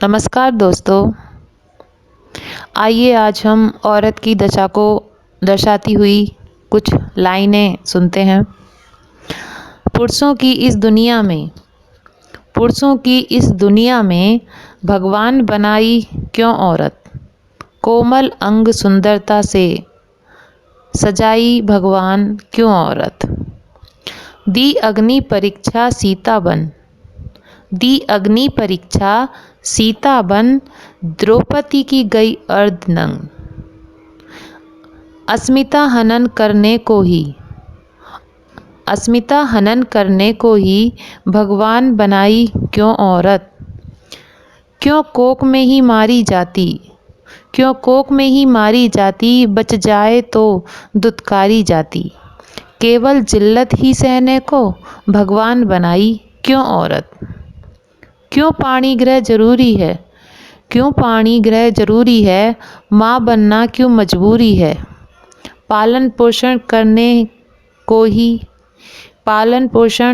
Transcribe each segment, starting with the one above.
नमस्कार दोस्तों। आइए आज हम औरत की दशा को दर्शाती हुई कुछ लाइनें सुनते हैं। पुरुषों की इस दुनिया में भगवान बनाई क्यों औरत। कोमल अंग सुंदरता से सजाई भगवान क्यों औरत। दी अग्नि परीक्षा सीता बन द्रौपदी की गई अर्धनग्न। अस्मिता हनन करने को ही भगवान बनाई क्यों औरत। क्यों कोख में ही मारी जाती बच जाए तो दुत्कारी जाती। केवल जिल्लत ही सहने को भगवान बनाई क्यों औरत। क्यों पाणी ग्रह जरूरी है माँ बनना क्यों मजबूरी है। पालन पोषण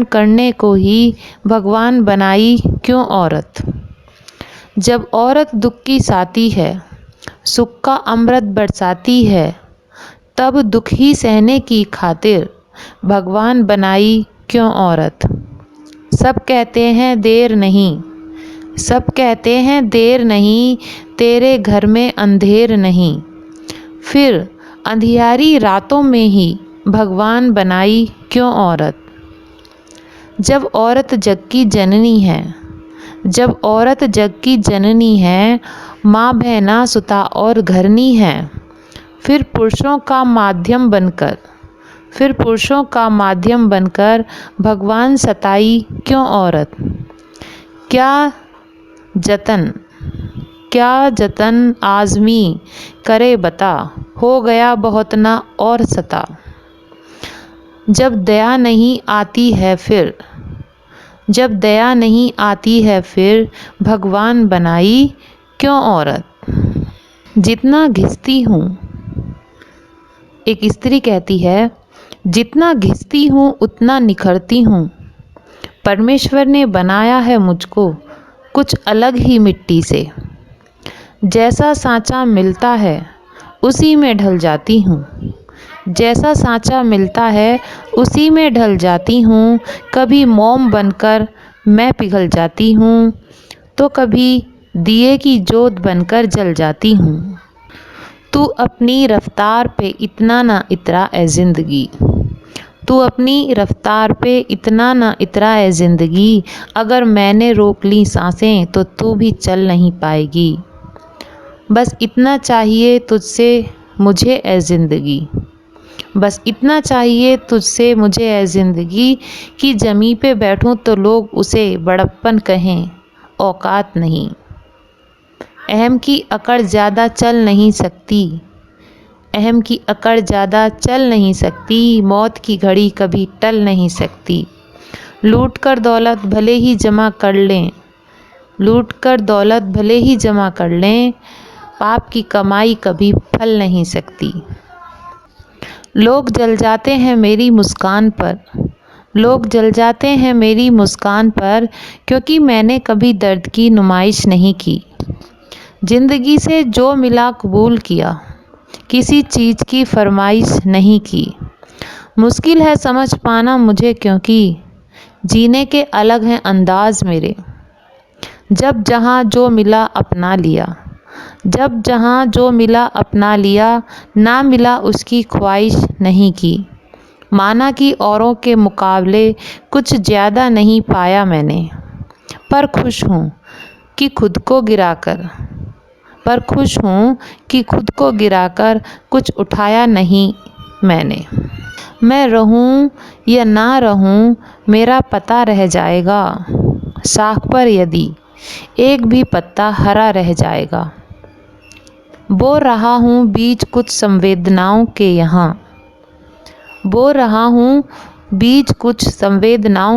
करने को ही भगवान बनाई क्यों औरत। जब औरत दुख की साथी है सुख का अमृत बरसाती है तब दुख ही सहने की खातिर भगवान बनाई क्यों औरत। सब कहते हैं देर नहीं तेरे घर में अंधेर नहीं। फिर अंधियारी रातों में ही भगवान बनाई क्यों औरत। जब औरत जग की जननी है माँ बहना सुता और घरनी है। फिर पुरुषों का माध्यम बनकर भगवान सताई क्यों औरत। क्या जतन आज़मी करे बता हो गया बहुत ना और सता। जब दया नहीं आती है फिर भगवान बनाई क्यों औरत। जितना घिसती हूँ एक स्त्री कहती है जितना घिसती हूँ उतना निखरती हूँ। परमेश्वर ने बनाया है मुझको कुछ अलग ही मिट्टी से। जैसा सांचा मिलता है उसी में ढल जाती हूँ। कभी मोम बनकर मैं पिघल जाती हूँ तो कभी दिए की जोत बनकर जल जाती हूँ। तू अपनी रफ्तार पे इतना ना इतरा ए ज़िंदगी। अगर मैंने रोक ली सांसें तो तू भी चल नहीं पाएगी। बस इतना चाहिए तुझसे मुझे ए ज़िंदगी कि जमी पे बैठूं तो लोग उसे बड़प्पन कहें औकात नहीं। अहम की अकड़ ज़्यादा चल नहीं सकती मौत की घड़ी कभी टल नहीं सकती। लूट कर दौलत भले ही जमा कर लें पाप की कमाई कभी फल नहीं सकती। लोग जल जाते हैं मेरी मुस्कान पर क्योंकि मैंने कभी दर्द की नुमाइश नहीं की। जिंदगी से जो मिला कबूल किया किसी चीज़ की फरमाइश नहीं की। मुश्किल है समझ पाना मुझे क्योंकि जीने के अलग हैं अंदाज मेरे। जब जहाँ जो मिला अपना लिया ना मिला उसकी ख्वाहिश नहीं की। माना कि औरों के मुकाबले कुछ ज़्यादा नहीं पाया मैंने पर खुश हूँ कि खुद को गिराकर कुछ उठाया नहीं मैंने। मैं रहूं या ना रहूं मेरा पता रह जाएगा। शाख पर यदि एक भी पत्ता हरा रह जाएगा। बो रहा हूँ बीच कुछ संवेदनाओं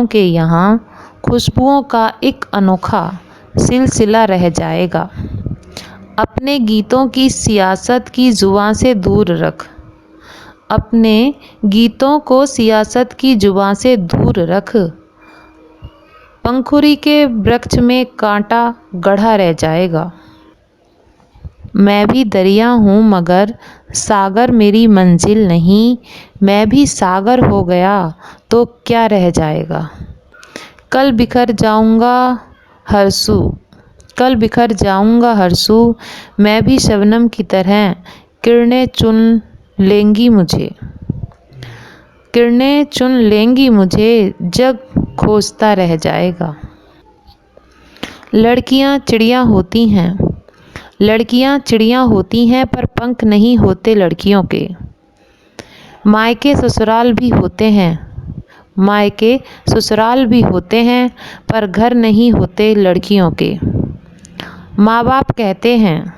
के यहाँ खुशबुओं का एक अनोखा सिलसिला रह जाएगा। अपने गीतों की सियासत की जुबान से दूर रख। पंखुड़ी के वृक्ष में कांटा गढ़ा रह जाएगा। मैं भी दरिया हूँ मगर सागर मेरी मंजिल नहीं, मैं भी सागर हो गया तो क्या रह जाएगा। कल बिखर जाऊँगा हरसू, कल बिखर जाऊँगा हरसू, मैं भी शबनम की तरह, किरणें चुन लेंगी मुझे, किरणें चुन लेंगी मुझे, जग खोजता रह जाएगा। लड़कियाँ चिड़िया होती हैं, लड़कियाँ चिड़िया होती हैं पर पंख नहीं होते लड़कियों के। मायके ससुराल भी होते हैं, मायके ससुराल भी होते हैं पर घर नहीं होते लड़कियों के। माँ बाप कहते हैं,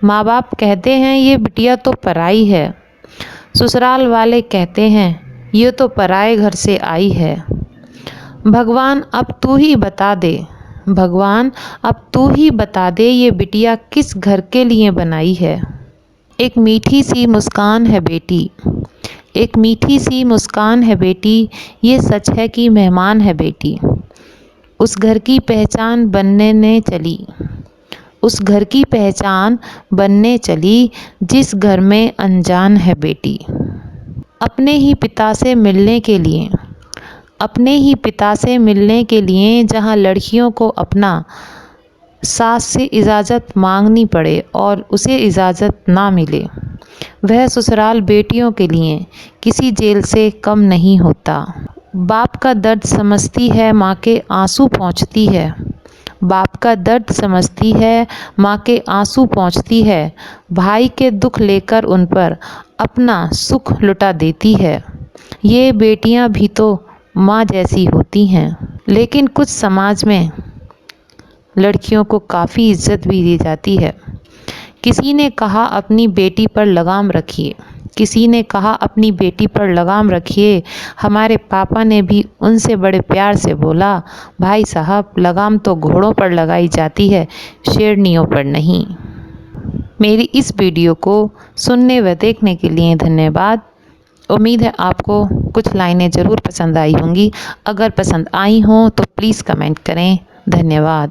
माँ बाप कहते हैं ये बिटिया तो पराई है, ससुराल वाले कहते हैं ये तो पराए घर से आई है। भगवान अब तू ही बता दे, भगवान अब तू ही बता दे ये बिटिया किस घर के लिए बनाई है। एक मीठी सी मुस्कान है बेटी, एक मीठी सी मुस्कान है बेटी, ये सच है कि मेहमान है बेटी। उस घर की पहचान बनने ने चली, उस घर की पहचान बनने चली जिस घर में अनजान है बेटी। अपने ही पिता से मिलने के लिए, अपने ही पिता से मिलने के लिए जहाँ लड़कियों को अपना सास से इजाज़त मांगनी पड़े और उसे इजाज़त ना मिले, वह ससुराल बेटियों के लिए किसी जेल से कम नहीं होता। बाप का दर्द समझती है माँ के आंसू पोंछती है, बाप का दर्द समझती है माँ के आंसू पोंछती है, भाई के दुख लेकर उन पर अपना सुख लुटा देती है। ये बेटियां भी तो माँ जैसी होती हैं। लेकिन कुछ समाज में लड़कियों को काफ़ी इज्जत भी दी जाती है। किसी ने कहा अपनी बेटी पर लगाम रखिए, किसी ने कहा अपनी बेटी पर लगाम रखिए। हमारे पापा ने भी उनसे बड़े प्यार से बोला, भाई साहब लगाम तो घोड़ों पर लगाई जाती है, शेरनियों पर नहीं। मेरी इस वीडियो को सुनने व देखने के लिए धन्यवाद। उम्मीद है आपको कुछ लाइनें ज़रूर पसंद आई होंगी। अगर पसंद आई हों तो प्लीज़ कमेंट करें। धन्यवाद।